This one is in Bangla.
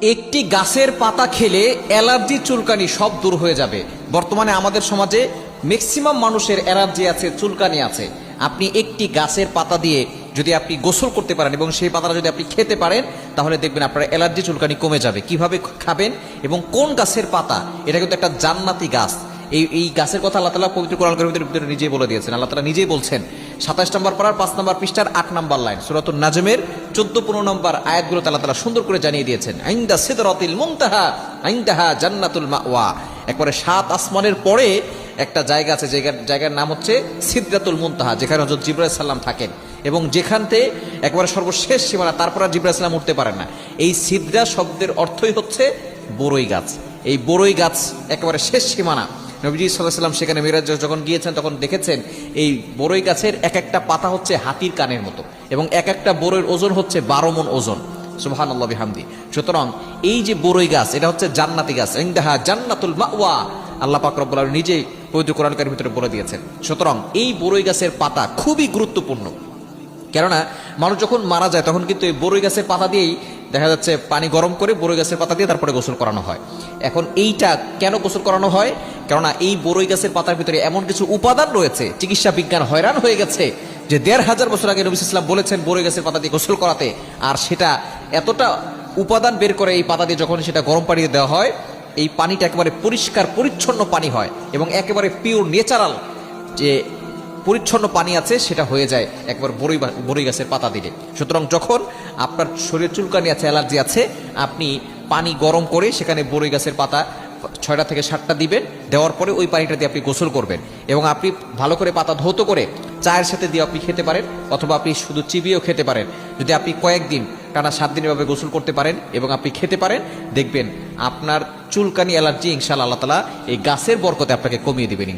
একটি গাছের পাতা খেলে অ্যালার্জি চুলকানি সব দূর হয়ে যাবে। বর্তমানে আমাদের সমাজে ম্যাক্সিমাম মানুষের অ্যালার্জি আছে, চুলকানি আছে। আপনি একটি গাছের পাতা দিয়ে যদি আপনি গোসল করতে পারেন এবং সেই পাতাটা যদি আপনি খেতে পারেন, তাহলে দেখবেন আপনার অ্যালার্জি চুলকানি কমে যাবে। কিভাবে খাবেন এবং কোন গাছের পাতা, এটা কিন্তু একটা জান্নাতি গাছ। এই গাছের কথা আল্লাহ তাআলা পবিত্র কোরআন কারীমের ভিতরে নিজেই বলে দিয়েছেন। আল্লাহ তাআলা নিজেই বলছেন 27 নম্বর পারার 5 নম্বর পৃষ্ঠার 8 নম্বর লাইন, সূরাতুন নাজমের 14-15 নম্বর আয়াতগুলোতে আল্লাহ তাআলা সুন্দর করে জানিয়ে দিয়েছেন, ইনদা সিদরাতিল মুনতাহা ইনদাহা জান্নাতুল মাওয়া। একবারে 7 আসমানের পরে একটা জায়গা আছে, জায়গার নাম হচ্ছে সিদরাতুল মুনতাহা, যেখানে হযরত জিবরাইল আলাইহিস সালাম থাকেন এবং যেখানতে একবারে সর্বশেষ সীমানা, তারপর আর জিবরাইল আলাইহিস সালাম উঠতে পারেন না। এই সিদরা শব্দের অর্থই হচ্ছে বড়ই গাছ। এই বড়ই গাছ একেবারে শেষ সীমানা। নবীজি সাল্লাল্লাহু আলাইহি ওয়াসাল্লাম সেখানে মিরাজ যখন গিয়েছেন তখন দেখেছেন এই বড়ই গাছের এক একটা পাতা হচ্ছে হাতির কানের মতো এবং এক একটা বড়ইয়ের ওজন হচ্ছে 12 মণ ওজন। সুবহানাল্লাহ বিহামদি। সুতরাং এই যে বড়ই গাছ, এটা হচ্ছে জান্নাতি গাছ, ইনদাহা জান্নাতুল মাওয়া। আল্লাহ পাক রব্বুল আলামিন নিজেই পবিত্র কোরআন কারীমের ভিতরে বলে দিয়েছেন। সুতরাং এই বড়ই গাছের পাতা খুবই গুরুত্বপূর্ণ, কেননা মানুষ যখন মারা যায় তখন কিন্তু এই বড়ই গাছের পাতা দিয়েই দেখা যাচ্ছে পানি গরম করে বড়ই গাছের পাতা দিয়ে তারপরে গোসল করানো হয়। এখন এইটা কেন গোসল করানো হয়? কেননা এই বড়ই গাছের পাতার ভিতরে এমন কিছু উপাদান রয়েছে, চিকিৎসা বিজ্ঞান হয়রান হয়ে গেছে যে 1500 বছর আগে নবী সাল্লাল্লাহু আলাইহি ওয়াসাল্লাম বলেছেন বড়ই গাছের পাতা দিয়ে গোসল করাতে, আর সেটা এতটা উপাদান বের করে এই পাতা দিয়ে যখন সেটা গরম পানিতে দেওয়া হয়, এই পানিটা একেবারে পরিষ্কার পরিচ্ছন্ন পানি হয় এবং একেবারে পিওর ন্যাচারাল যে পরিচ্ছন্ন পানি আছে সেটা হয়ে যায় একবার বড়ই গাছের পাতা দিলে। সুতরাং যখন আপনার শরীরে চুলকানি আছে, অ্যালার্জি আছে, আপনি পানি গরম করে সেখানে বড়ই গাছের পাতা 6টা থেকে 7টা দিবেন, দেওয়ার পরে ওই পানিটা দিয়ে আপনি গোসল করবেন এবং আপনি ভালো করে পাতা ধৌত করে চায়ের সাথে দিয়ে আপনি খেতে পারেন, অথবা আপনি শুধু চিবিয়েও খেতে পারেন। যদি আপনি কয়েকদিন টানা 7 দিন এভাবে গোসল করতে পারেন এবং আপনি খেতে পারেন, দেখবেন আপনার চুলকানি অ্যালার্জি ইনশাআল্লাহ আল্লাহ তাআলা এই গাছের বরকতে আপনাকে কমিয়ে দিবেন।